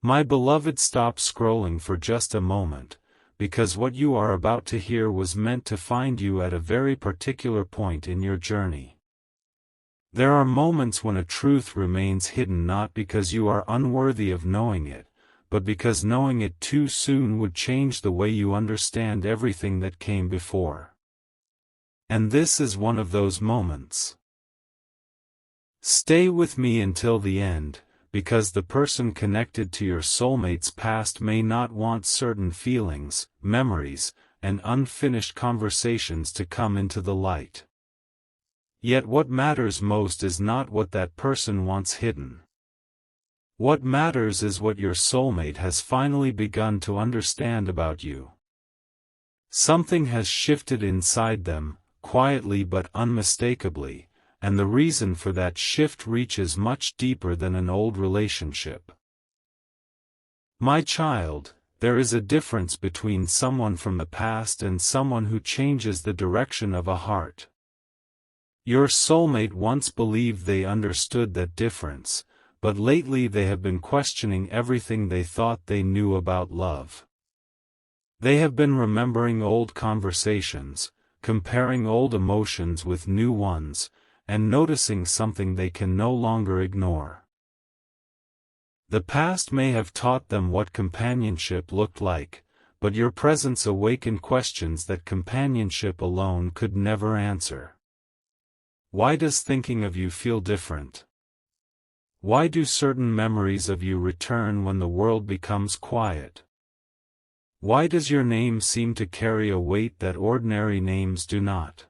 My beloved, stop scrolling for just a moment, because what you are about to hear was meant to find you at a very particular point in your journey. There are moments when a truth remains hidden not because you are unworthy of knowing it, but because knowing it too soon would change the way you understand everything that came before. And this is one of those moments. Stay with me until the end, because the person connected to your soulmate's past may not want certain feelings, memories, and unfinished conversations to come into the light. Yet what matters most is not what that person wants hidden. What matters is what your soulmate has finally begun to understand about you. Something has shifted inside them, quietly but unmistakably, and the reason for that shift reaches much deeper than an old relationship. My child, there is a difference between someone from the past and someone who changes the direction of a heart. Your soulmate once believed they understood that difference, but lately they have been questioning everything they thought they knew about love. They have been remembering old conversations, comparing old emotions with new ones, and noticing something they can no longer ignore. The past may have taught them what companionship looked like, but your presence awakened questions that companionship alone could never answer. Why does thinking of you feel different? Why do certain memories of you return when the world becomes quiet? Why does your name seem to carry a weight that ordinary names do not?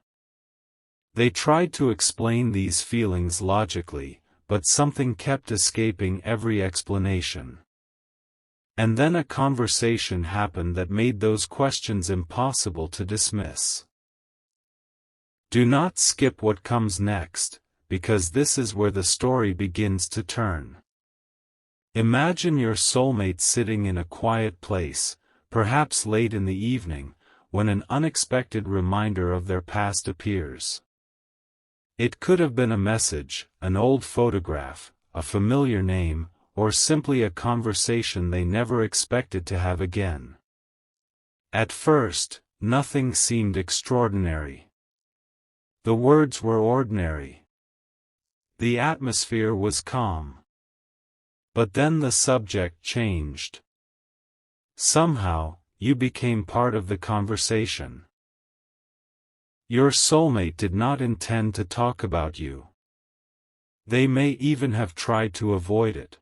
They tried to explain these feelings logically, but something kept escaping every explanation. And then a conversation happened that made those questions impossible to dismiss. Do not skip what comes next, because this is where the story begins to turn. Imagine your soulmate sitting in a quiet place, perhaps late in the evening, when an unexpected reminder of their past appears. It could have been a message, an old photograph, a familiar name, or simply a conversation they never expected to have again. At first, nothing seemed extraordinary. The words were ordinary. The atmosphere was calm. But then the subject changed. Somehow, you became part of the conversation. Your soulmate did not intend to talk about you. They may even have tried to avoid it.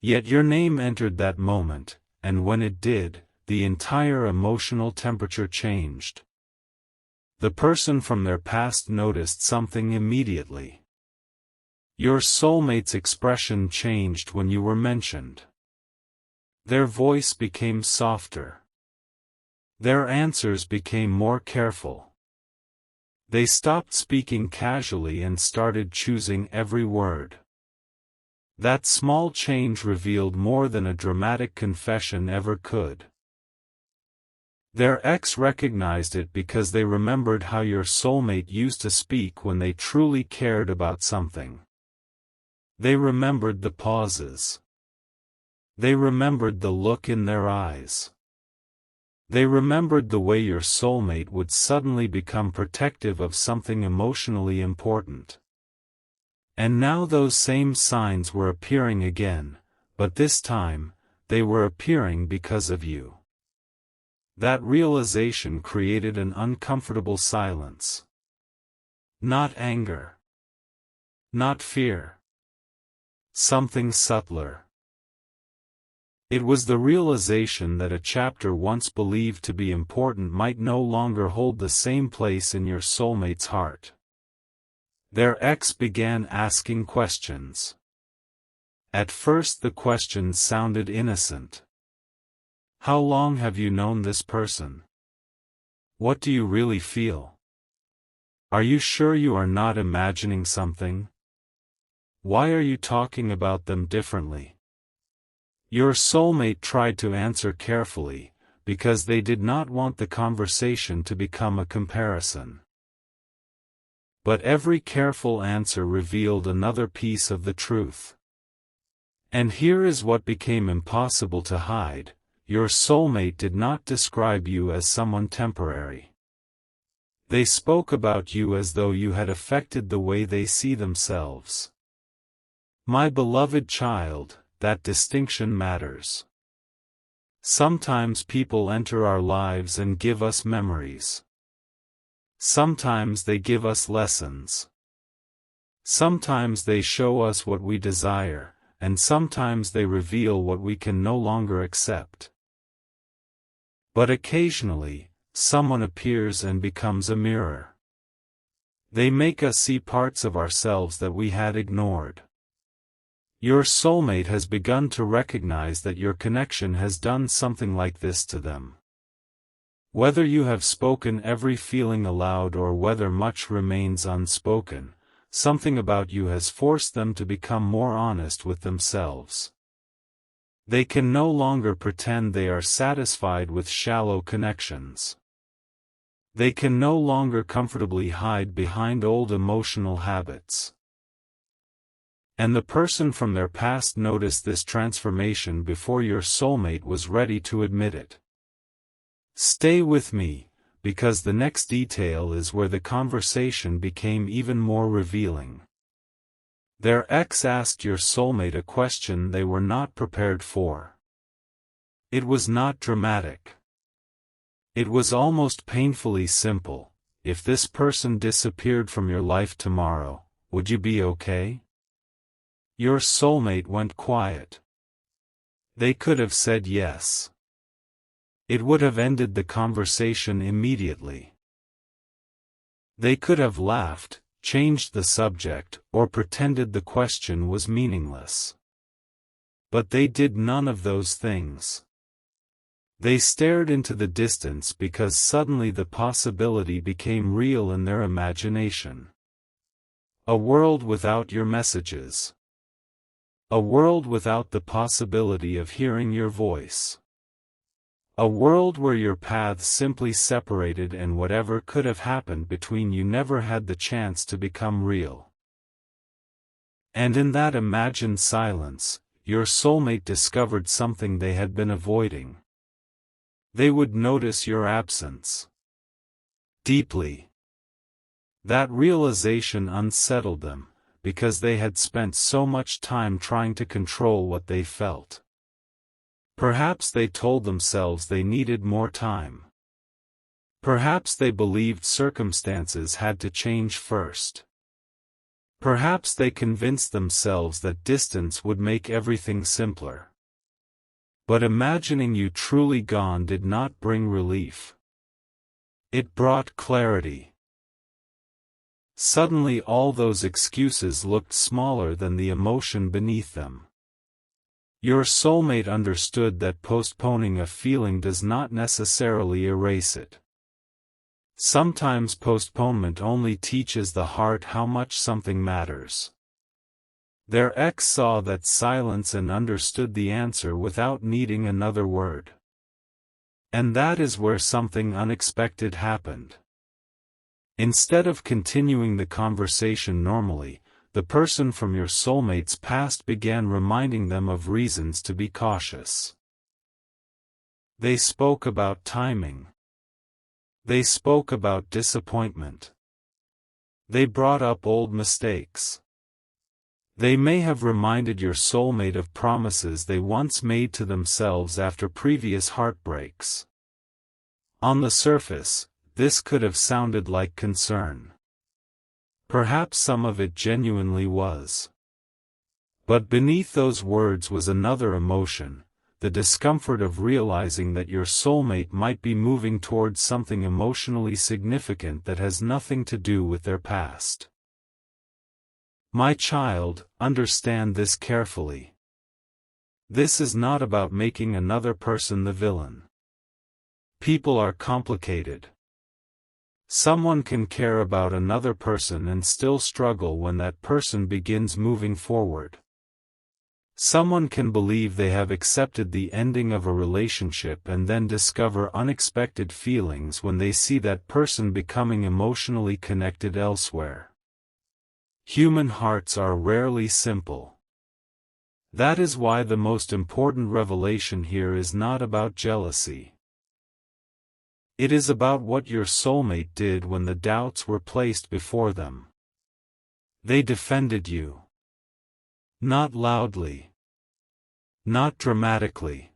Yet your name entered that moment, and when it did, the entire emotional temperature changed. The person from their past noticed something immediately. Your soulmate's expression changed when you were mentioned. Their voice became softer. Their answers became more careful. They stopped speaking casually and started choosing every word. That small change revealed more than a dramatic confession ever could. Their ex recognized it because they remembered how your soulmate used to speak when they truly cared about something. They remembered the pauses. They remembered the look in their eyes. They remembered the way your soulmate would suddenly become protective of something emotionally important. And now those same signs were appearing again, but this time, they were appearing because of you. That realization created an uncomfortable silence. Not anger. Not fear. Something subtler. It was the realization that a chapter once believed to be important might no longer hold the same place in your soulmate's heart. Their ex began asking questions. At first the questions sounded innocent. How long have you known this person? What do you really feel? Are you sure you are not imagining something? Why are you talking about them differently? Your soulmate tried to answer carefully, because they did not want the conversation to become a comparison. But every careful answer revealed another piece of the truth. And here is what became impossible to hide: your soulmate did not describe you as someone temporary. They spoke about you as though you had affected the way they see themselves. My beloved child, that distinction matters. Sometimes people enter our lives and give us memories. Sometimes they give us lessons. Sometimes they show us what we desire, and sometimes they reveal what we can no longer accept. But occasionally, someone appears and becomes a mirror. They make us see parts of ourselves that we had ignored. Your soulmate has begun to recognize that your connection has done something like this to them. Whether you have spoken every feeling aloud or whether much remains unspoken, something about you has forced them to become more honest with themselves. They can no longer pretend they are satisfied with shallow connections. They can no longer comfortably hide behind old emotional habits. And the person from their past noticed this transformation before your soulmate was ready to admit it. Stay with me, because the next detail is where the conversation became even more revealing. Their ex asked your soulmate a question they were not prepared for. It was not dramatic. It was almost painfully simple: if this person disappeared from your life tomorrow, would you be okay? Your soulmate went quiet. They could have said yes. It would have ended the conversation immediately. They could have laughed, changed the subject, or pretended the question was meaningless. But they did none of those things. They stared into the distance because suddenly the possibility became real in their imagination. A world without your messages. A world without the possibility of hearing your voice. A world where your paths simply separated and whatever could have happened between you never had the chance to become real. And in that imagined silence, your soulmate discovered something they had been avoiding. They would notice your absence. Deeply. That realization unsettled them, because they had spent so much time trying to control what they felt. Perhaps they told themselves they needed more time. Perhaps they believed circumstances had to change first. Perhaps they convinced themselves that distance would make everything simpler. But imagining you truly gone did not bring relief. It brought clarity. Suddenly all those excuses looked smaller than the emotion beneath them. Your soulmate understood that postponing a feeling does not necessarily erase it. Sometimes postponement only teaches the heart how much something matters. Their ex saw that silence and understood the answer without needing another word. And that is where something unexpected happened. Instead of continuing the conversation normally, the person from your soulmate's past began reminding them of reasons to be cautious. They spoke about timing. They spoke about disappointment. They brought up old mistakes. They may have reminded your soulmate of promises they once made to themselves after previous heartbreaks. On the surface, this could have sounded like concern. Perhaps some of it genuinely was. But beneath those words was another emotion, the discomfort of realizing that your soulmate might be moving towards something emotionally significant that has nothing to do with their past. My child, understand this carefully. This is not about making another person the villain. People are complicated. Someone can care about another person and still struggle when that person begins moving forward. Someone can believe they have accepted the ending of a relationship and then discover unexpected feelings when they see that person becoming emotionally connected elsewhere. Human hearts are rarely simple. That is why the most important revelation here is not about jealousy. It is about what your soulmate did when the doubts were placed before them. They defended you. Not loudly. Not dramatically.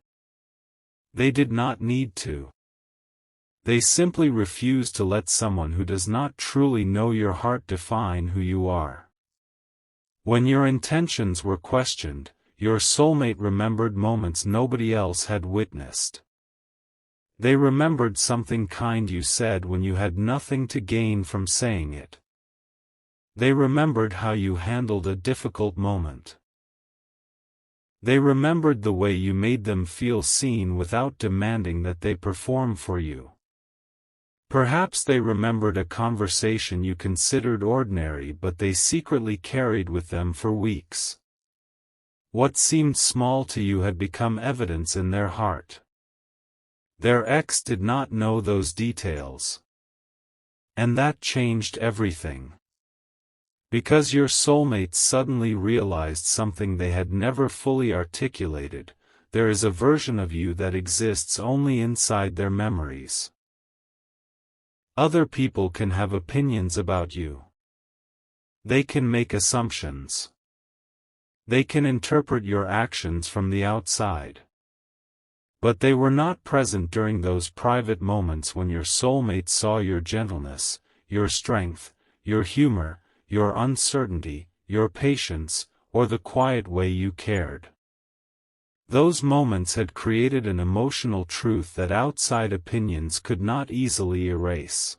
They did not need to. They simply refused to let someone who does not truly know your heart define who you are. When your intentions were questioned, your soulmate remembered moments nobody else had witnessed. They remembered something kind you said when you had nothing to gain from saying it. They remembered how you handled a difficult moment. They remembered the way you made them feel seen without demanding that they perform for you. Perhaps they remembered a conversation you considered ordinary but they secretly carried with them for weeks. What seemed small to you had become evidence in their heart. Their ex did not know those details. And that changed everything. Because your soulmates suddenly realized something they had never fully articulated, there is a version of you that exists only inside their memories. Other people can have opinions about you. They can make assumptions. They can interpret your actions from the outside. But they were not present during those private moments when your soulmate saw your gentleness, your strength, your humor, your uncertainty, your patience, or the quiet way you cared. Those moments had created an emotional truth that outside opinions could not easily erase.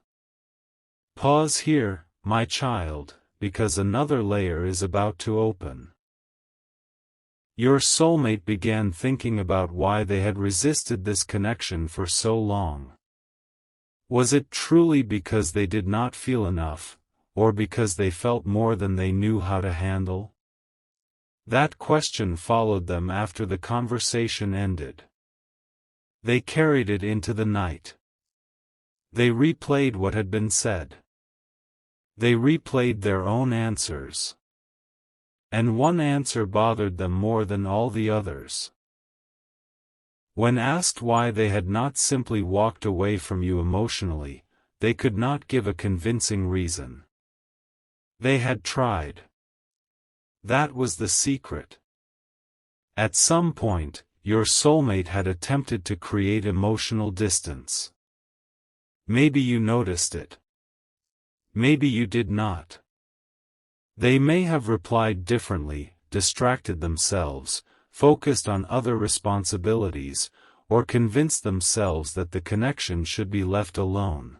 Pause here, my child, because another layer is about to open. Your soulmate began thinking about why they had resisted this connection for so long. Was it truly because they did not feel enough, or because they felt more than they knew how to handle? That question followed them after the conversation ended. They carried it into the night. They replayed what had been said. They replayed their own answers. And one answer bothered them more than all the others. When asked why they had not simply walked away from you emotionally, they could not give a convincing reason. They had tried. That was the secret. At some point, your soulmate had attempted to create emotional distance. Maybe you noticed it. Maybe you did not. They may have replied differently, distracted themselves, focused on other responsibilities, or convinced themselves that the connection should be left alone.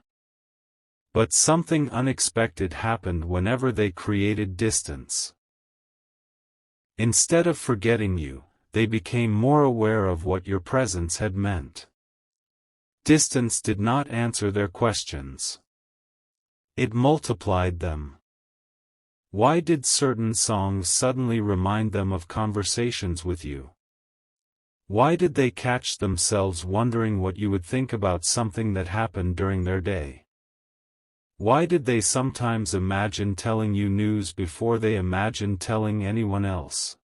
But something unexpected happened whenever they created distance. Instead of forgetting you, they became more aware of what your presence had meant. Distance did not answer their questions. It multiplied them. Why did certain songs suddenly remind them of conversations with you? Why did they catch themselves wondering what you would think about something that happened during their day? Why did they sometimes imagine telling you news before they imagined telling anyone else?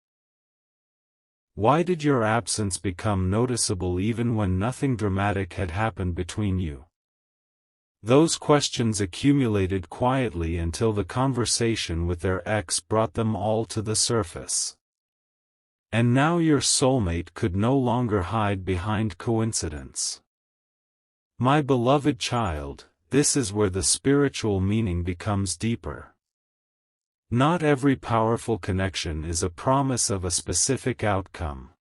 Why did your absence become noticeable even when nothing dramatic had happened between you? Those questions accumulated quietly until the conversation with their ex brought them all to the surface. And now your soulmate could no longer hide behind coincidence. My beloved child, this is where the spiritual meaning becomes deeper. Not every powerful connection is a promise of a specific outcome.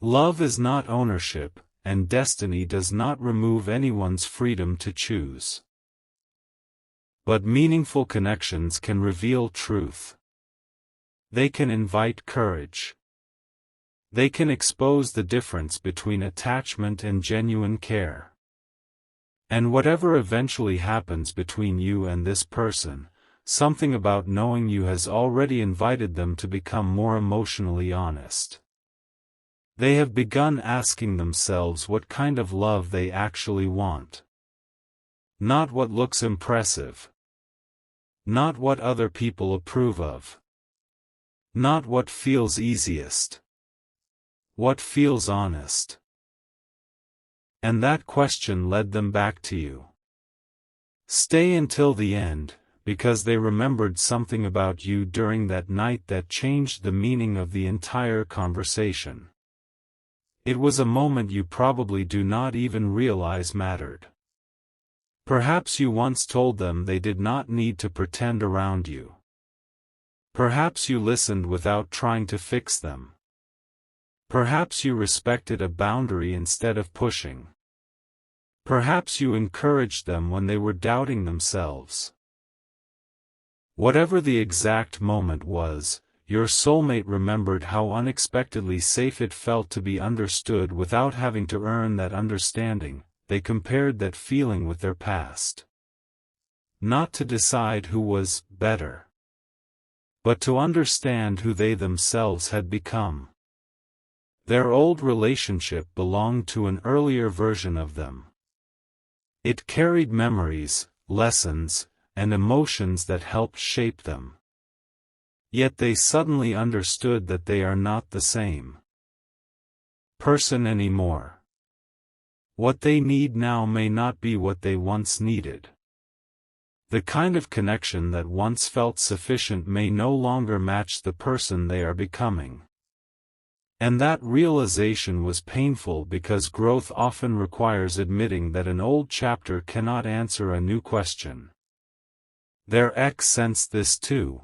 Love is not ownership, and destiny does not remove anyone's freedom to choose. But meaningful connections can reveal truth. They can invite courage. They can expose the difference between attachment and genuine care. And whatever eventually happens between you and this person, something about knowing you has already invited them to become more emotionally honest. They have begun asking themselves what kind of love they actually want. Not what looks impressive. Not what other people approve of. Not what feels easiest. What feels honest. And that question led them back to you. Stay until the end, because they remembered something about you during that night that changed the meaning of the entire conversation. It was a moment you probably do not even realize mattered. Perhaps you once told them they did not need to pretend around you. Perhaps you listened without trying to fix them. Perhaps you respected a boundary instead of pushing. Perhaps you encouraged them when they were doubting themselves. Whatever the exact moment was, your soulmate remembered how unexpectedly safe it felt to be understood without having to earn that understanding. They compared that feeling with their past. Not to decide who was better, but to understand who they themselves had become. Their old relationship belonged to an earlier version of them. It carried memories, lessons, and emotions that helped shape them. Yet they suddenly understood that they are not the same person anymore. What they need now may not be what they once needed. The kind of connection that once felt sufficient may no longer match the person they are becoming. And that realization was painful because growth often requires admitting that an old chapter cannot answer a new question. Their ex sensed this too.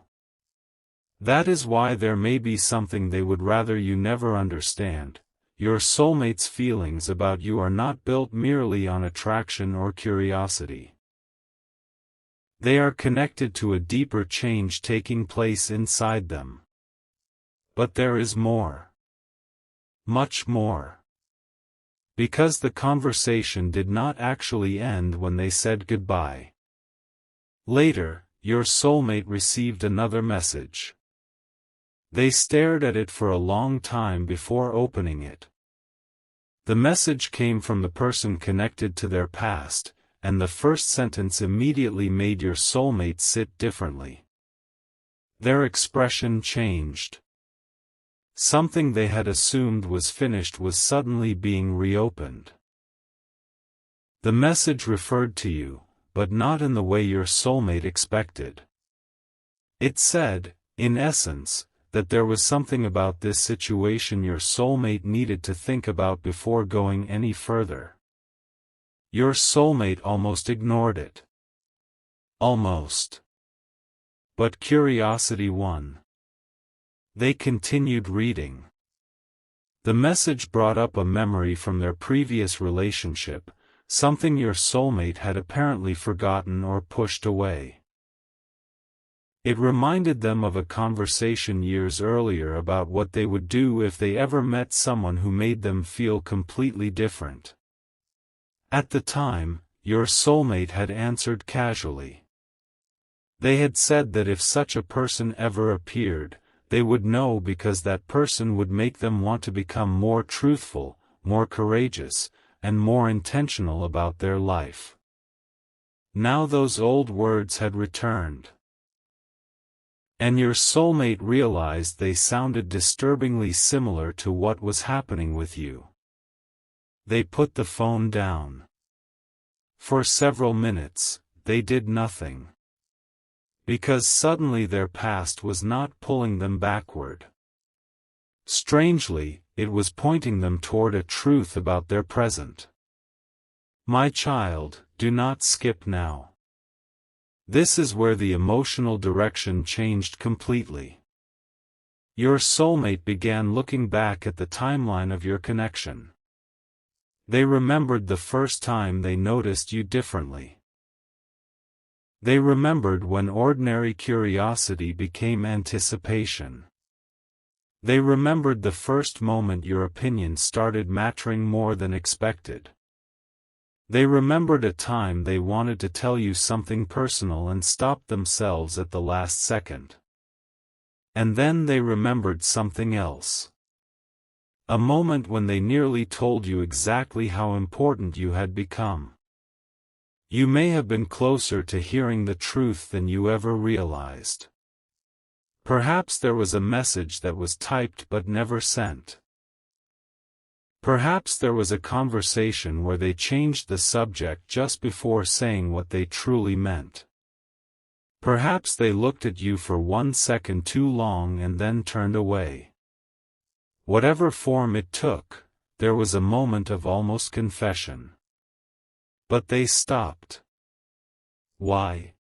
That is why there may be something they would rather you never understand. Your soulmate's feelings about you are not built merely on attraction or curiosity. They are connected to a deeper change taking place inside them. But there is more. Much more. Because the conversation did not actually end when they said goodbye. Later, your soulmate received another message. They stared at it for a long time before opening it. The message came from the person connected to their past, and the first sentence immediately made your soulmate sit differently. Their expression changed. Something they had assumed was finished was suddenly being reopened. The message referred to you, but not in the way your soulmate expected. It said, in essence, that there was something about this situation your soulmate needed to think about before going any further. Your soulmate almost ignored it. Almost. But curiosity won. They continued reading. The message brought up a memory from their previous relationship, something your soulmate had apparently forgotten or pushed away. It reminded them of a conversation years earlier about what they would do if they ever met someone who made them feel completely different. At the time, your soulmate had answered casually. They had said that if such a person ever appeared, they would know because that person would make them want to become more truthful, more courageous, and more intentional about their life. Now those old words had returned. And your soulmate realized they sounded disturbingly similar to what was happening with you. They put the phone down. For several minutes, they did nothing. Because suddenly their past was not pulling them backward. Strangely, it was pointing them toward a truth about their present. My child, do not skip now. This is where the emotional direction changed completely. Your soulmate began looking back at the timeline of your connection. They remembered the first time they noticed you differently. They remembered when ordinary curiosity became anticipation. They remembered the first moment your opinion started mattering more than expected. They remembered a time they wanted to tell you something personal and stopped themselves at the last second. And then they remembered something else. A moment when they nearly told you exactly how important you had become. You may have been closer to hearing the truth than you ever realized. Perhaps there was a message that was typed but never sent. Perhaps there was a conversation where they changed the subject just before saying what they truly meant. Perhaps they looked at you for 1 second too long and then turned away. Whatever form it took, there was a moment of almost confession. But they stopped. Why?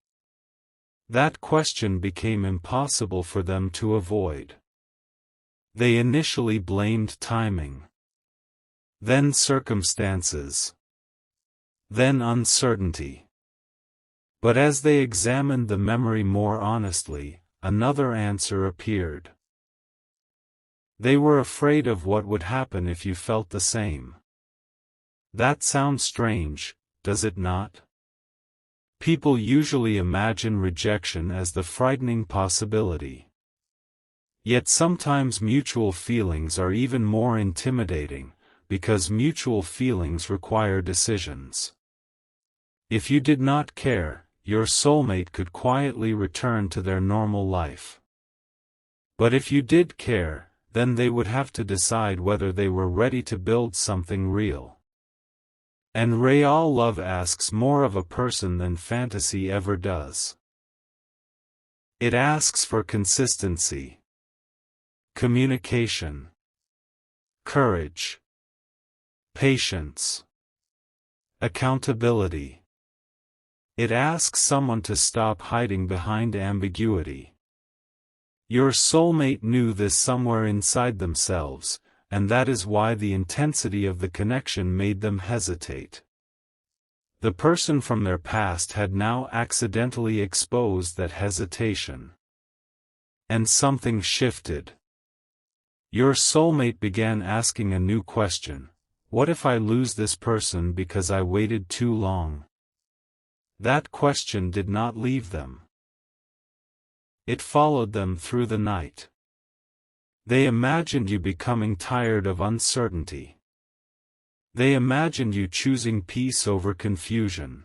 That question became impossible for them to avoid. They initially blamed timing. Then circumstances. Then uncertainty. But as they examined the memory more honestly, another answer appeared. They were afraid of what would happen if you felt the same. That sounds strange, does it not? People usually imagine rejection as the frightening possibility. Yet sometimes mutual feelings are even more intimidating, because mutual feelings require decisions. If you did not care, your soulmate could quietly return to their normal life. But if you did care, then they would have to decide whether they were ready to build something real. And real love asks more of a person than fantasy ever does. It asks for consistency, communication, courage, patience, accountability. It asks someone to stop hiding behind ambiguity. Your soulmate knew this somewhere inside themselves, and that is why the intensity of the connection made them hesitate. The person from their past had now accidentally exposed that hesitation. And something shifted. Your soulmate began asking a new question: what if I lose this person because I waited too long? That question did not leave them. It followed them through the night. They imagined you becoming tired of uncertainty. They imagined you choosing peace over confusion.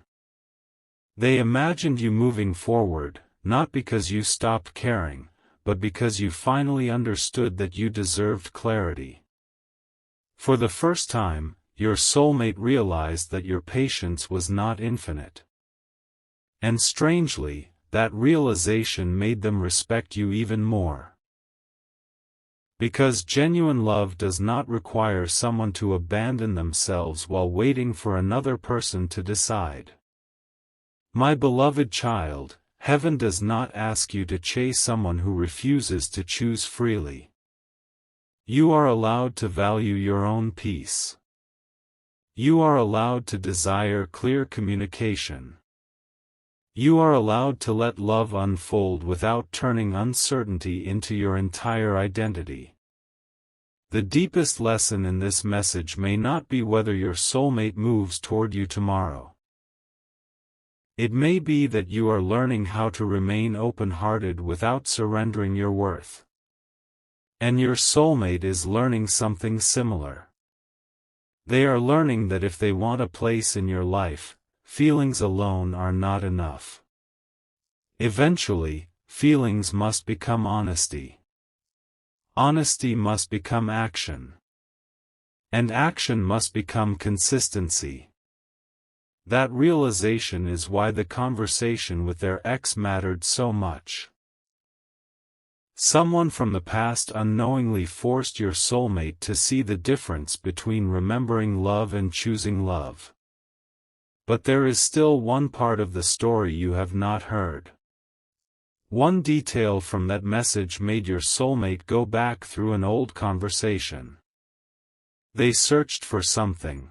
They imagined you moving forward, not because you stopped caring, but because you finally understood that you deserved clarity. For the first time, your soulmate realized that your patience was not infinite. And strangely, that realization made them respect you even more. Because genuine love does not require someone to abandon themselves while waiting for another person to decide. My beloved child, heaven does not ask you to chase someone who refuses to choose freely. You are allowed to value your own peace. You are allowed to desire clear communication. You are allowed to let love unfold without turning uncertainty into your entire identity. The deepest lesson in this message may not be whether your soulmate moves toward you tomorrow. It may be that you are learning how to remain open-hearted without surrendering your worth. And your soulmate is learning something similar. They are learning that if they want a place in your life, feelings alone are not enough. Eventually, feelings must become honesty. Honesty must become action. And action must become consistency. That realization is why the conversation with their ex mattered so much. Someone from the past unknowingly forced your soulmate to see the difference between remembering love and choosing love. But there is still one part of the story you have not heard. One detail from that message made your soulmate go back through an old conversation. They searched for something.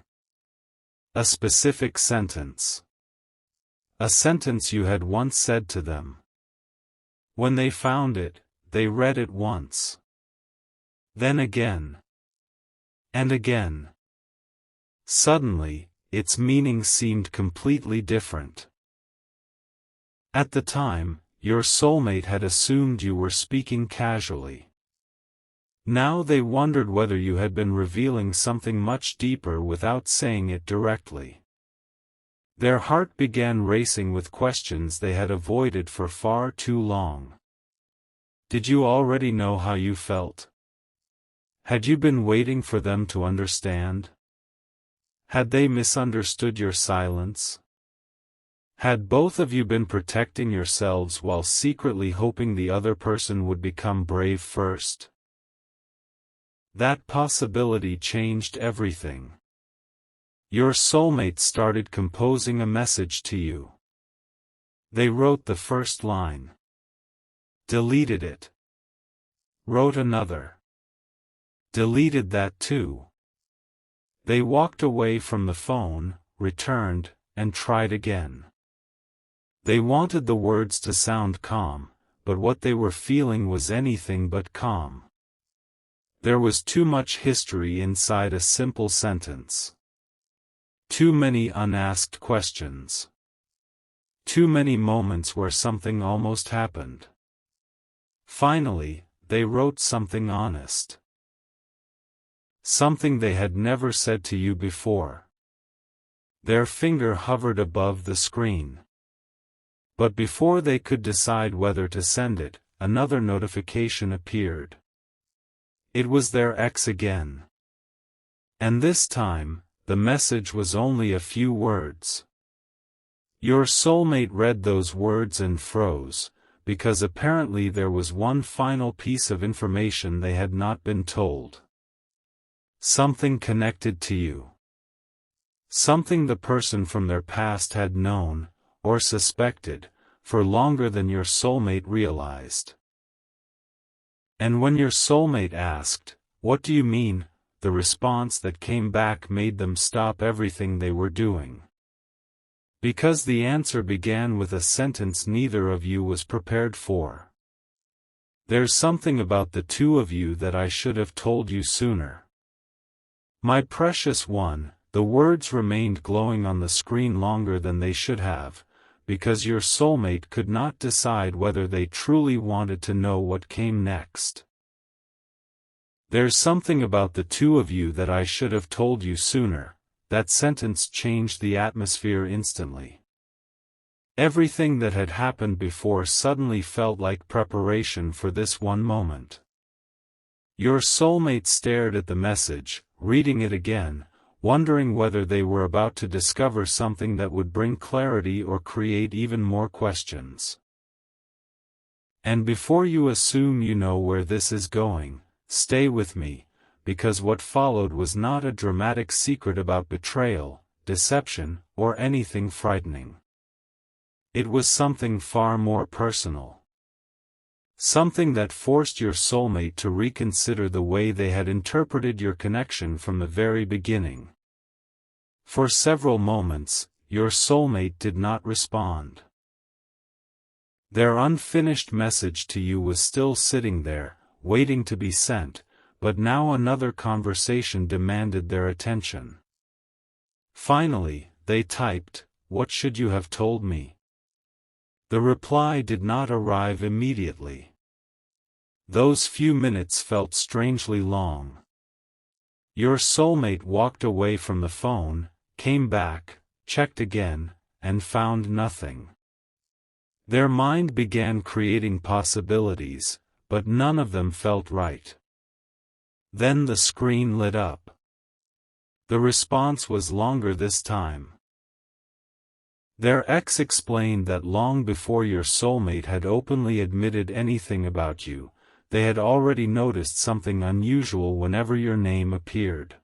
A specific sentence. A sentence you had once said to them. When they found it, they read it once. Then again. And again. Suddenly, its meaning seemed completely different. At the time, your soulmate had assumed you were speaking casually. Now they wondered whether you had been revealing something much deeper without saying it directly. Their heart began racing with questions they had avoided for far too long. Did you already know how you felt? Had you been waiting for them to understand? Had they misunderstood your silence? Had both of you been protecting yourselves while secretly hoping the other person would become brave first? That possibility changed everything. Your soulmate started composing a message to you. They wrote the first line. Deleted it. Wrote another. Deleted that too. They walked away from the phone, returned, and tried again. They wanted the words to sound calm, but what they were feeling was anything but calm. There was too much history inside a simple sentence. Too many unasked questions. Too many moments where something almost happened. Finally, they wrote something honest. Something they had never said to you before. Their finger hovered above the screen. But before they could decide whether to send it, another notification appeared. It was their ex again. And this time, the message was only a few words. Your soulmate read those words and froze, because apparently there was one final piece of information they had not been told. Something connected to you. Something the person from their past had known, or suspected, for longer than your soulmate realized. And when your soulmate asked, "What do you mean?" the response that came back made them stop everything they were doing. Because the answer began with a sentence neither of you was prepared for. There's something about the two of you that I should have told you sooner. My precious one, the words remained glowing on the screen longer than they should have, because your soulmate could not decide whether they truly wanted to know what came next. There's something about the two of you that I should have told you sooner. That sentence changed the atmosphere instantly. Everything that had happened before suddenly felt like preparation for this one moment. Your soulmate stared at the message, reading it again, wondering whether they were about to discover something that would bring clarity or create even more questions. And before you assume you know where this is going, stay with me, because what followed was not a dramatic secret about betrayal, deception, or anything frightening. It was something far more personal. Something that forced your soulmate to reconsider the way they had interpreted your connection from the very beginning. For several moments, your soulmate did not respond. Their unfinished message to you was still sitting there, waiting to be sent, but now another conversation demanded their attention. Finally, they typed, "What should you have told me?" The reply did not arrive immediately. Those few minutes felt strangely long. Your soulmate walked away from the phone, came back, checked again, and found nothing. Their mind began creating possibilities, but none of them felt right. Then the screen lit up. The response was longer this time. Their ex explained that long before your soulmate had openly admitted anything about you, they had already noticed something unusual whenever your name appeared.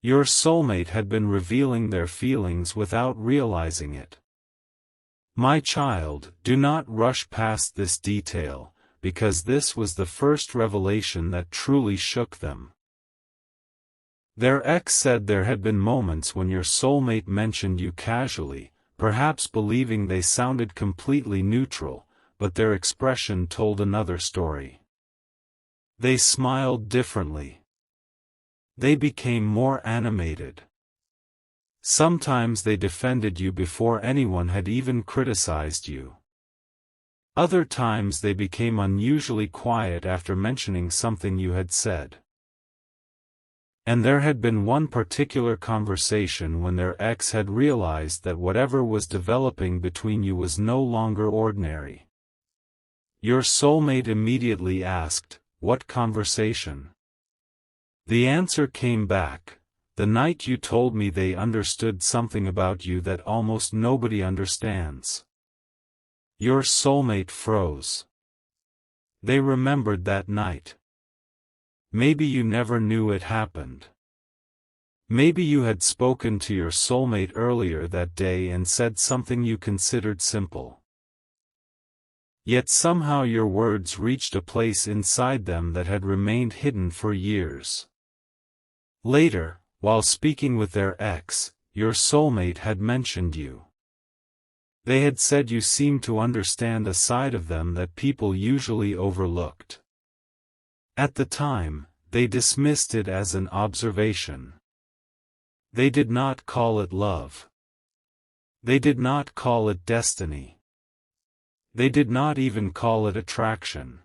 Your soulmate had been revealing their feelings without realizing it. My child, do not rush past this detail, because this was the first revelation that truly shook them. Their ex said there had been moments when your soulmate mentioned you casually, perhaps believing they sounded completely neutral, but their expression told another story. They smiled differently. They became more animated. Sometimes they defended you before anyone had even criticized you. Other times they became unusually quiet after mentioning something you had said. And there had been one particular conversation when their ex had realized that whatever was developing between you was no longer ordinary. Your soulmate immediately asked, "What conversation?" The answer came back, "The night you told me they understood something about you that almost nobody understands." Your soulmate froze. They remembered that night. Maybe you never knew it happened. Maybe you had spoken to your soulmate earlier that day and said something you considered simple. Yet somehow your words reached a place inside them that had remained hidden for years. Later, while speaking with their ex, your soulmate had mentioned you. They had said you seemed to understand a side of them that people usually overlooked. At the time, they dismissed it as an observation. They did not call it love. They did not call it destiny. They did not even call it attraction.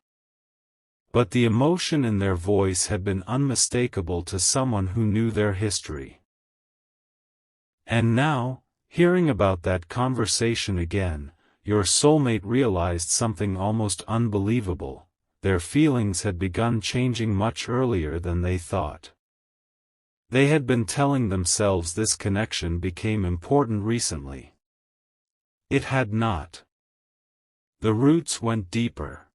But the emotion in their voice had been unmistakable to someone who knew their history. And now, hearing about that conversation again, your soulmate realized something almost unbelievable: their feelings had begun changing much earlier than they thought. They had been telling themselves this connection became important recently. It had not. The roots went deeper.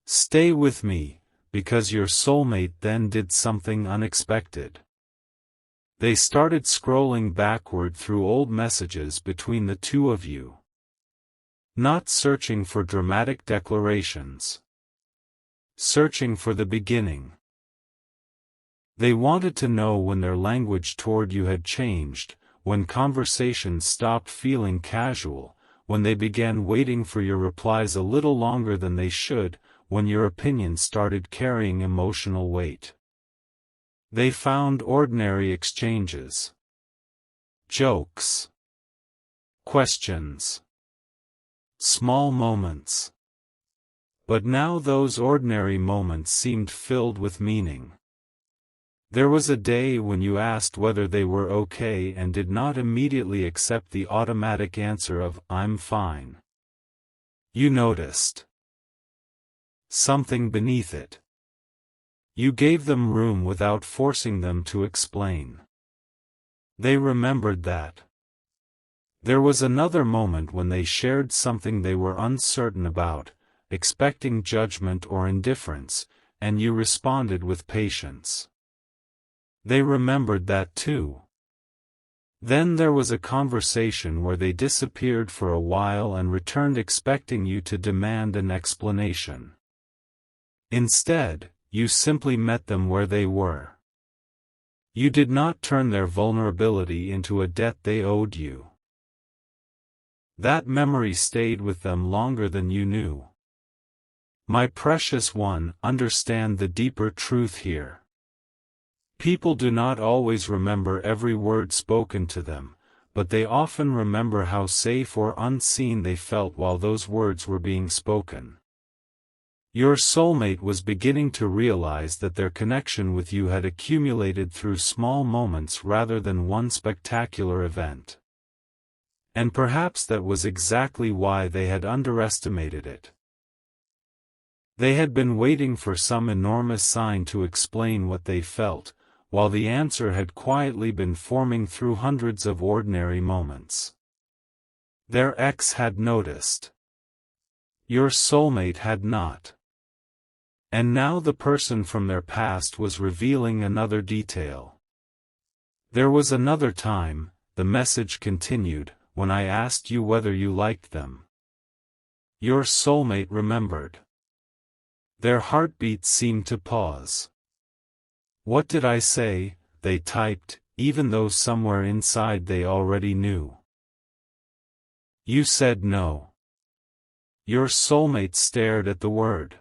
Stay with me, because your soulmate then did something unexpected. They started scrolling backward through old messages between the two of you. Not searching for dramatic declarations. Searching for the beginning. They wanted to know when their language toward you had changed, when conversations stopped feeling casual, when they began waiting for your replies a little longer than they should, when your opinions started carrying emotional weight. They found ordinary exchanges. Jokes. Questions. Small moments. But now those ordinary moments seemed filled with meaning. There was a day when you asked whether they were okay and did not immediately accept the automatic answer of "I'm fine." You noticed something beneath it. You gave them room without forcing them to explain. They remembered that. There was another moment when they shared something they were uncertain about, expecting judgment or indifference, and you responded with patience. They remembered that too. Then there was a conversation where they disappeared for a while and returned expecting you to demand an explanation. Instead, you simply met them where they were. You did not turn their vulnerability into a debt they owed you. That memory stayed with them longer than you knew. My precious one, understand the deeper truth here. People do not always remember every word spoken to them, but they often remember how safe or unseen they felt while those words were being spoken. Your soulmate was beginning to realize that their connection with you had accumulated through small moments rather than one spectacular event. And perhaps that was exactly why they had underestimated it. They had been waiting for some enormous sign to explain what they felt, while the answer had quietly been forming through hundreds of ordinary moments. Their ex had noticed. Your soulmate had not. And now the person from their past was revealing another detail. There was another time, the message continued, when I asked you whether you liked them. Your soulmate remembered. Their heartbeats seemed to pause. What did I say? They typed, even though somewhere inside they already knew. You said no. Your soulmate stared at the word.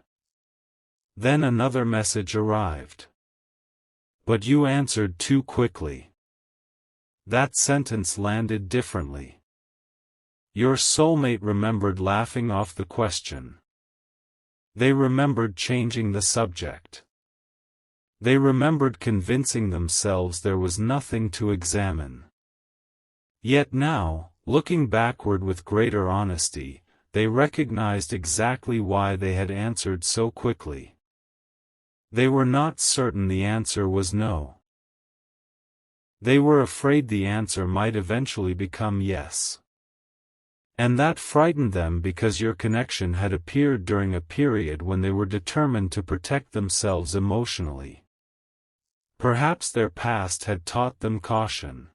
Then another message arrived. But you answered too quickly. That sentence landed differently. Your soulmate remembered laughing off the question. They remembered changing the subject. They remembered convincing themselves there was nothing to examine. Yet now, looking backward with greater honesty, they recognized exactly why they had answered so quickly. They were not certain the answer was no. They were afraid the answer might eventually become yes. And that frightened them because your connection had appeared during a period when they were determined to protect themselves emotionally. Perhaps their past had taught them caution.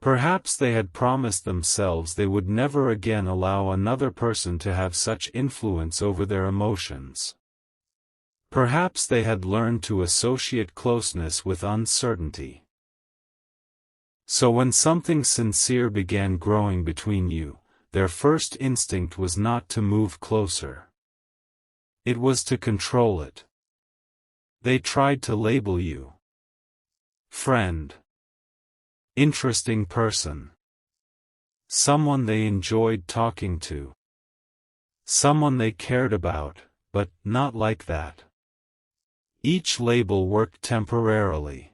Perhaps they had promised themselves they would never again allow another person to have such influence over their emotions. Perhaps they had learned to associate closeness with uncertainty. So when something sincere began growing between you, their first instinct was not to move closer. It was to control it. They tried to label you friend, interesting person, someone they enjoyed talking to, someone they cared about, but not like that. Each label worked temporarily.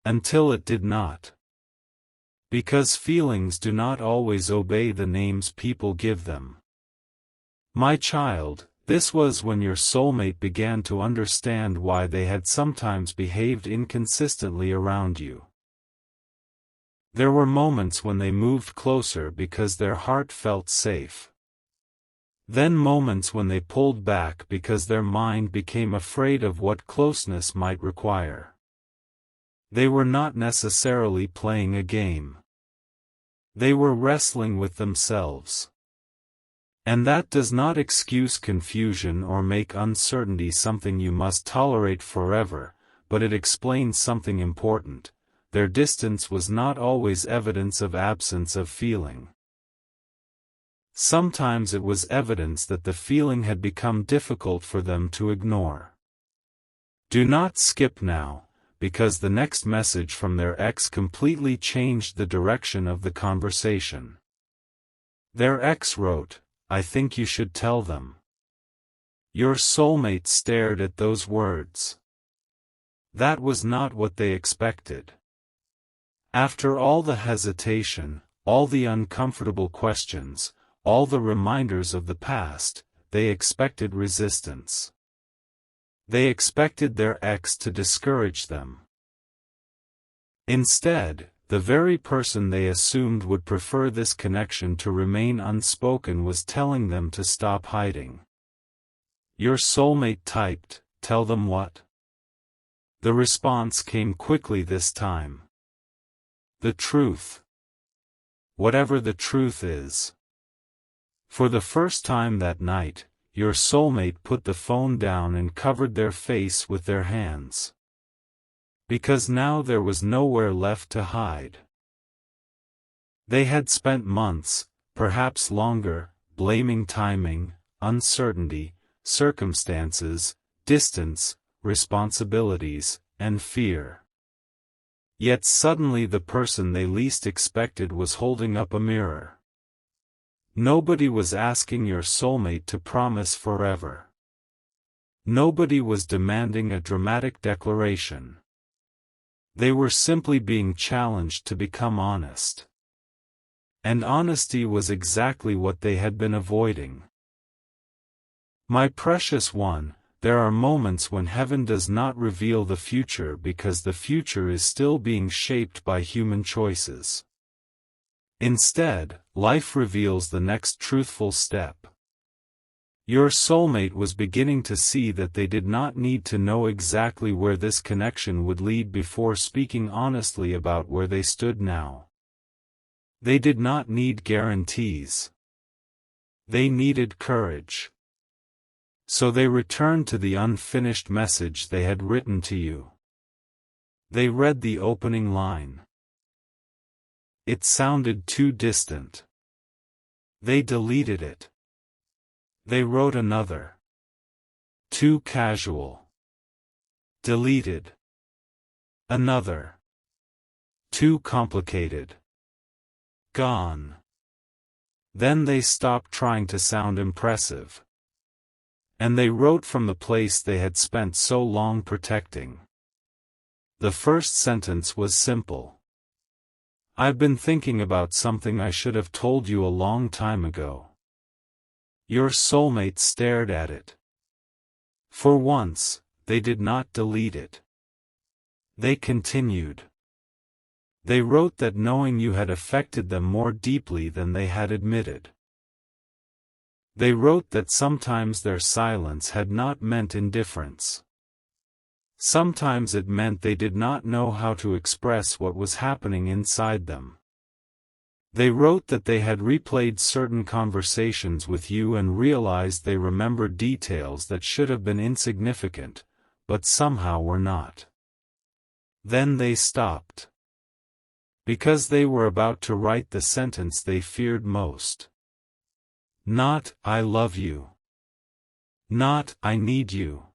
Until it did not. Because feelings do not always obey the names people give them. My child, this was when your soulmate began to understand why they had sometimes behaved inconsistently around you. There were moments when they moved closer because their heart felt safe. Then moments when they pulled back because their mind became afraid of what closeness might require. They were not necessarily playing a game. They were wrestling with themselves. And that does not excuse confusion or make uncertainty something you must tolerate forever, but it explains something important. Their distance was not always evidence of absence of feeling. Sometimes it was evidence that the feeling had become difficult for them to ignore. Do not skip now, because the next message from their ex completely changed the direction of the conversation. Their ex wrote, "I think you should tell them." Your soulmate stared at those words. That was not what they expected. After all the hesitation, all the uncomfortable questions, all the reminders of the past, they expected resistance. They expected their ex to discourage them. Instead, the very person they assumed would prefer this connection to remain unspoken was telling them to stop hiding. Your soulmate typed, "Tell them what?" The response came quickly this time. The truth. Whatever the truth is. For the first time that night, your soulmate put the phone down and covered their face with their hands. Because now there was nowhere left to hide. They had spent months, perhaps longer, blaming timing, uncertainty, circumstances, distance, responsibilities, and fear. Yet suddenly the person they least expected was holding up a mirror. Nobody was asking your soulmate to promise forever. Nobody was demanding a dramatic declaration. They were simply being challenged to become honest. And honesty was exactly what they had been avoiding. My precious one, there are moments when heaven does not reveal the future because the future is still being shaped by human choices. Instead, life reveals the next truthful step. Your soulmate was beginning to see that they did not need to know exactly where this connection would lead before speaking honestly about where they stood now. They did not need guarantees. They needed courage. So they returned to the unfinished message they had written to you. They read the opening line. It sounded too distant. They deleted it. They wrote another. Too casual. Deleted. Another. Too complicated. Gone. Then they stopped trying to sound impressive. And they wrote from the place they had spent so long protecting. The first sentence was simple. I've been thinking about something I should have told you a long time ago. Your soulmate stared at it. For once, they did not delete it. They continued. They wrote that knowing you had affected them more deeply than they had admitted. They wrote that sometimes their silence had not meant indifference. Sometimes it meant they did not know how to express what was happening inside them. They wrote that they had replayed certain conversations with you and realized they remembered details that should have been insignificant, but somehow were not. Then they stopped. Because they were about to write the sentence they feared most. Not, "I love you." Not, "I need you."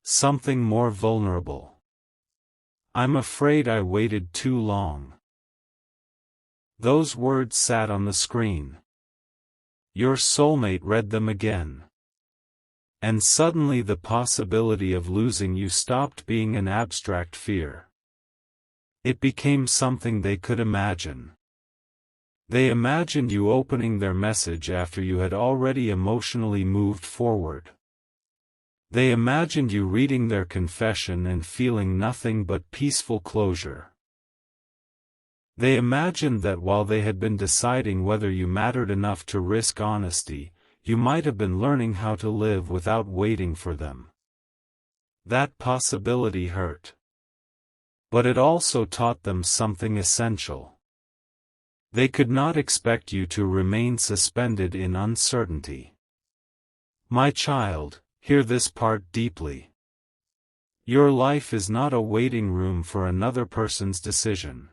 Something more vulnerable. "I'm afraid I waited too long." Those words sat on the screen. Your soulmate read them again. And suddenly the possibility of losing you stopped being an abstract fear. It became something they could imagine. They imagined you opening their message after you had already emotionally moved forward. They imagined you reading their confession and feeling nothing but peaceful closure. They imagined that while they had been deciding whether you mattered enough to risk honesty, you might have been learning how to live without waiting for them. That possibility hurt. But it also taught them something essential. They could not expect you to remain suspended in uncertainty. My child, hear this part deeply. Your life is not a waiting room for another person's decision.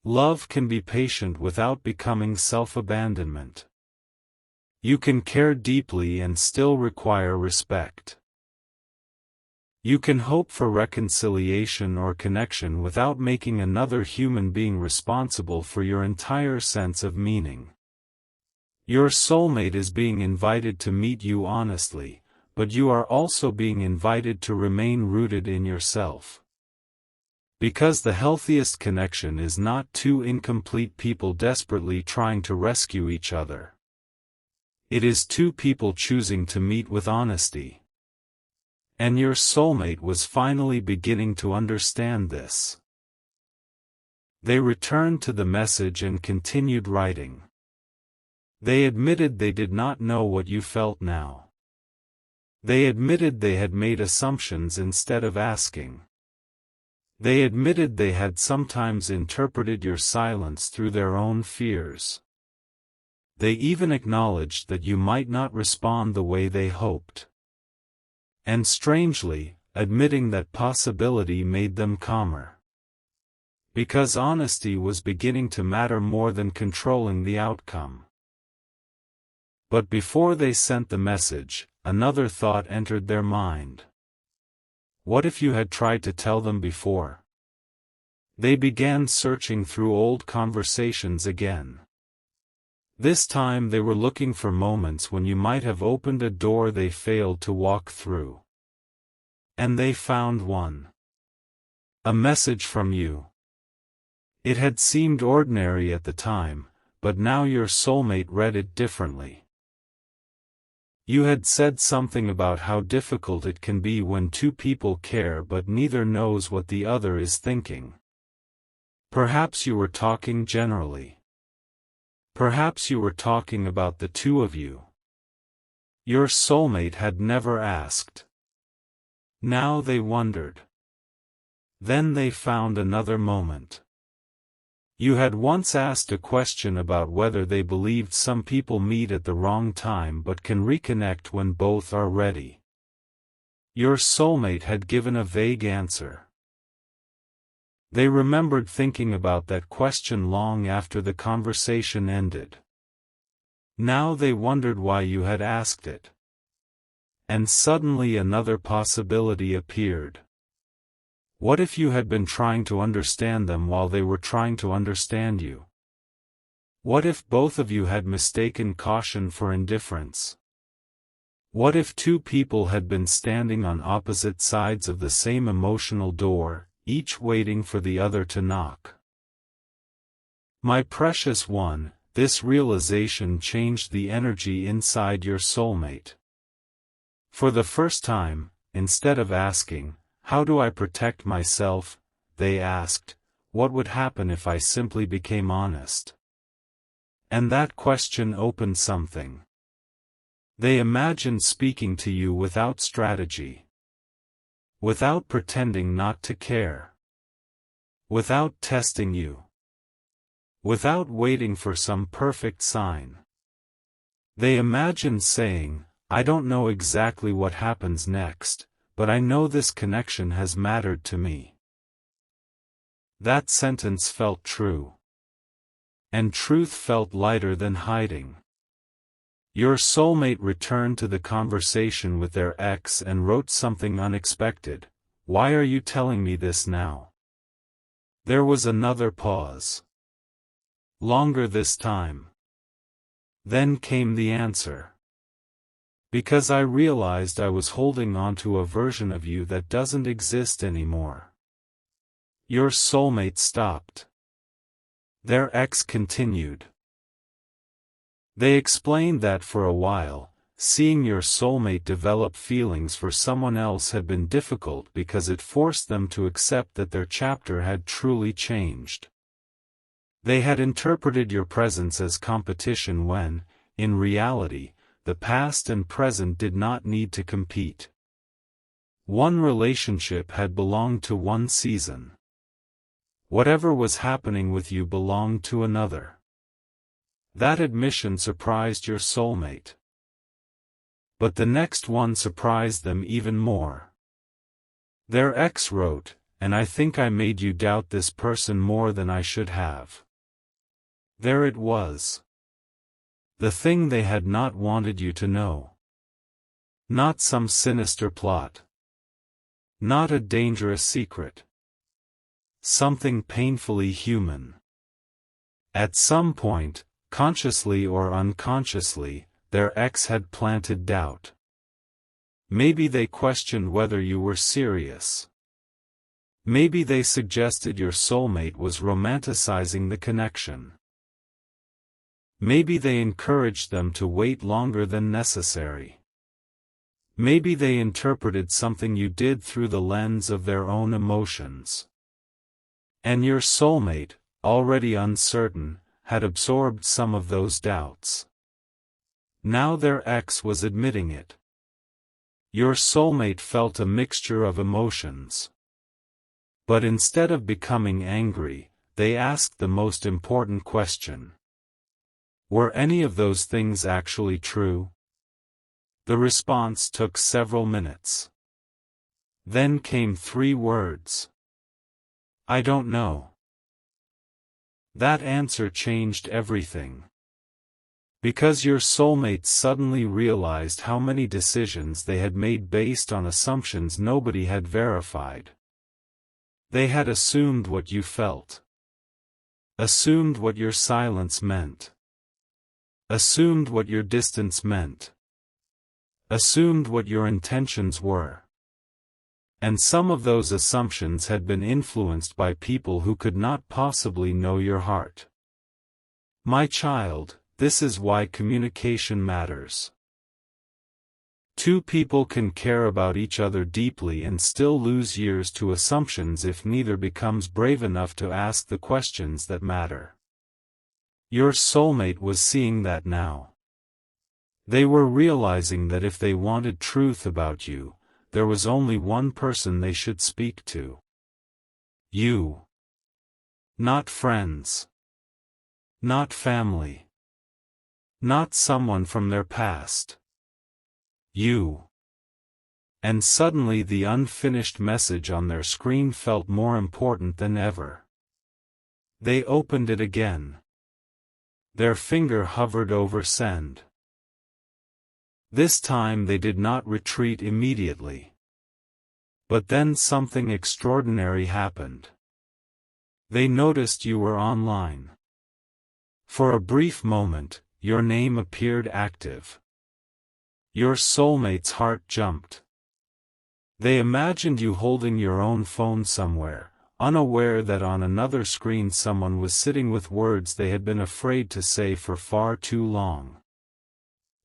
Love can be patient without becoming self-abandonment. You can care deeply and still require respect. You can hope for reconciliation or connection without making another human being responsible for your entire sense of meaning. Your soulmate is being invited to meet you honestly, but you are also being invited to remain rooted in yourself. Because the healthiest connection is not two incomplete people desperately trying to rescue each other. It is two people choosing to meet with honesty. And your soulmate was finally beginning to understand this. They returned to the message and continued writing. They admitted they did not know what you felt now. They admitted they had made assumptions instead of asking. They admitted they had sometimes interpreted your silence through their own fears. They even acknowledged that you might not respond the way they hoped. And strangely, admitting that possibility made them calmer. Because honesty was beginning to matter more than controlling the outcome. But before they sent the message, another thought entered their mind. What if you had tried to tell them before? They began searching through old conversations again. This time they were looking for moments when you might have opened a door they failed to walk through. And they found one. A message from you. It had seemed ordinary at the time, but now your soulmate read it differently. You had said something about how difficult it can be when two people care but neither knows what the other is thinking. Perhaps you were talking generally. Perhaps you were talking about the two of you. Your soulmate had never asked. Now they wondered. Then they found another moment. You had once asked a question about whether they believed some people meet at the wrong time but can reconnect when both are ready. Your soulmate had given a vague answer. They remembered thinking about that question long after the conversation ended. Now they wondered why you had asked it. And suddenly another possibility appeared. What if you had been trying to understand them while they were trying to understand you? What if both of you had mistaken caution for indifference? What if two people had been standing on opposite sides of the same emotional door, each waiting for the other to knock? My precious one, this realization changed the energy inside your soulmate. For the first time, instead of asking, "How do I protect myself?" they asked, "What would happen if I simply became honest?" And that question opened something. They imagined speaking to you without strategy. Without pretending not to care. Without testing you. Without waiting for some perfect sign. They imagined saying, "I don't know exactly what happens next, but I know this connection has mattered to me." That sentence felt true. And truth felt lighter than hiding. Your soulmate returned to the conversation with their ex and wrote something unexpected. "Why are you telling me this now?" There was another pause. Longer this time. Then came the answer. "Because I realized I was holding on to a version of you that doesn't exist anymore." Your soulmate stopped. Their ex continued. They explained that for a while, seeing your soulmate develop feelings for someone else had been difficult because it forced them to accept that their chapter had truly changed. They had interpreted your presence as competition when, in reality, the past and present did not need to compete. One relationship had belonged to one season. Whatever was happening with you belonged to another. That admission surprised your soulmate. But the next one surprised them even more. Their ex wrote, "And I think I made you doubt this person more than I should have." There it was. The thing they had not wanted you to know. Not some sinister plot. Not a dangerous secret. Something painfully human. At some point, consciously or unconsciously, their ex had planted doubt. Maybe they questioned whether you were serious. Maybe they suggested your soulmate was romanticizing the connection. Maybe they encouraged them to wait longer than necessary. Maybe they interpreted something you did through the lens of their own emotions. And your soulmate, already uncertain, had absorbed some of those doubts. Now their ex was admitting it. Your soulmate felt a mixture of emotions. But instead of becoming angry, they asked the most important question. Were any of those things actually true? The response took several minutes. Then came 3 words. "I don't know." That answer changed everything. Because your soulmates suddenly realized how many decisions they had made based on assumptions nobody had verified. They had assumed what you felt. Assumed what your silence meant. Assumed what your distance meant. Assumed what your intentions were. And some of those assumptions had been influenced by people who could not possibly know your heart. My child, this is why communication matters. 2 people can care about each other deeply and still lose years to assumptions if neither becomes brave enough to ask the questions that matter. Your soulmate was seeing that now. They were realizing that if they wanted truth about you, there was only one person they should speak to. You. Not friends. Not family. Not someone from their past. You. And suddenly the unfinished message on their screen felt more important than ever. They opened it again. Their finger hovered over send. This time they did not retreat immediately. But then something extraordinary happened. They noticed you were online. For a brief moment, your name appeared active. Your soulmate's heart jumped. They imagined you holding your own phone somewhere, unaware that on another screen someone was sitting with words they had been afraid to say for far too long.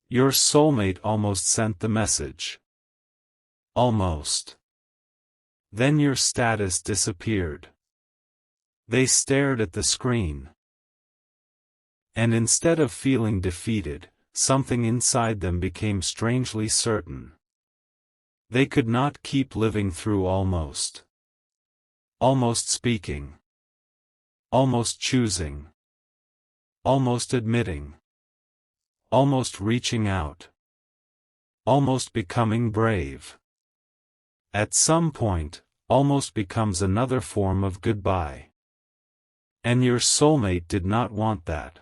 Your soulmate almost sent the message. Almost. Then your status disappeared. They stared at the screen. And instead of feeling defeated, something inside them became strangely certain. They could not keep living through almost. Almost speaking. Almost choosing. Almost admitting. Almost reaching out. Almost becoming brave. At some point, almost becomes another form of goodbye. And your soulmate did not want that.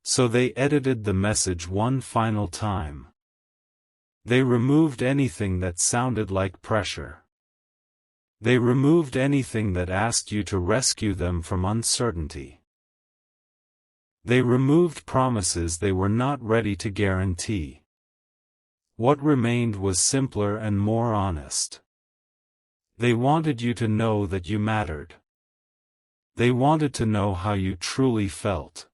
So they edited the message one final time. They removed anything that sounded like pressure. They removed anything that asked you to rescue them from uncertainty. They removed promises they were not ready to guarantee. What remained was simpler and more honest. They wanted you to know that you mattered. They wanted to know how you truly felt.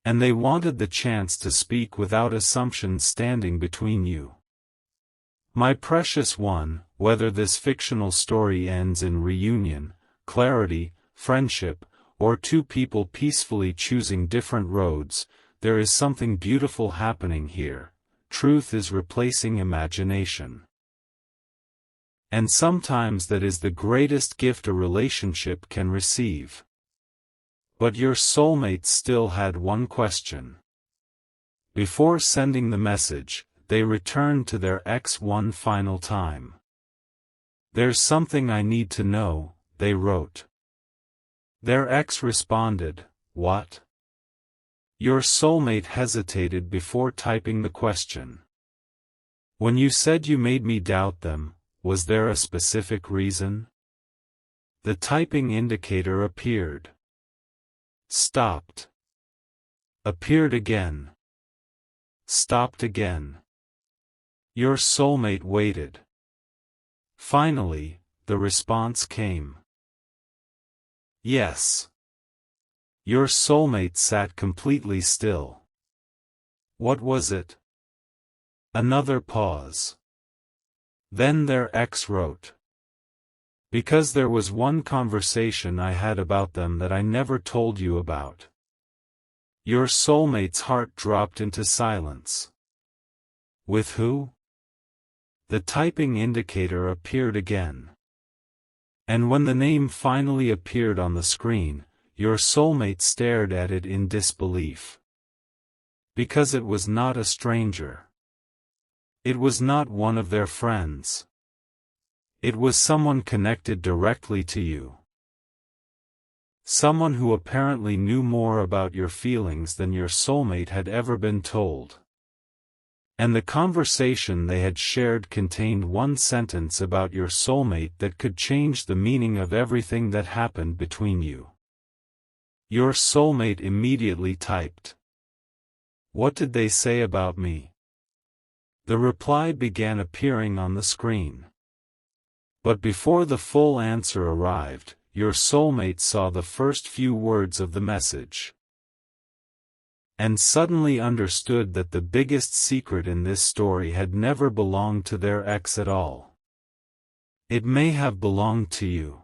And they wanted the chance to speak without assumptions standing between you. My precious one, whether this fictional story ends in reunion, clarity, friendship, or two people peacefully choosing different roads, there is something beautiful happening here. Truth is replacing imagination. And sometimes that is the greatest gift a relationship can receive. But your soulmate still had one question. Before sending the message, they returned to their ex one final time. There's something I need to know, they wrote. Their ex responded, what? Your soulmate hesitated before typing the question. When you said you made me doubt them, was there a specific reason? The typing indicator appeared. Stopped. Appeared again. Stopped again. Your soulmate waited. Finally, the response came. Yes. Your soulmate sat completely still. What was it? Another pause. Then their ex wrote. Because there was one conversation I had about them that I never told you about. Your soulmate's heart dropped into silence. With who? The typing indicator appeared again. And when the name finally appeared on the screen, your soulmate stared at it in disbelief. Because it was not a stranger. It was not one of their friends. It was someone connected directly to you. Someone who apparently knew more about your feelings than your soulmate had ever been told. And the conversation they had shared contained one sentence about your soulmate that could change the meaning of everything that happened between you. Your soulmate immediately typed. What did they say about me? The reply began appearing on the screen. But before the full answer arrived, your soulmate saw the first few words of the message. And suddenly understood that the biggest secret in this story had never belonged to their ex at all. It may have belonged to you.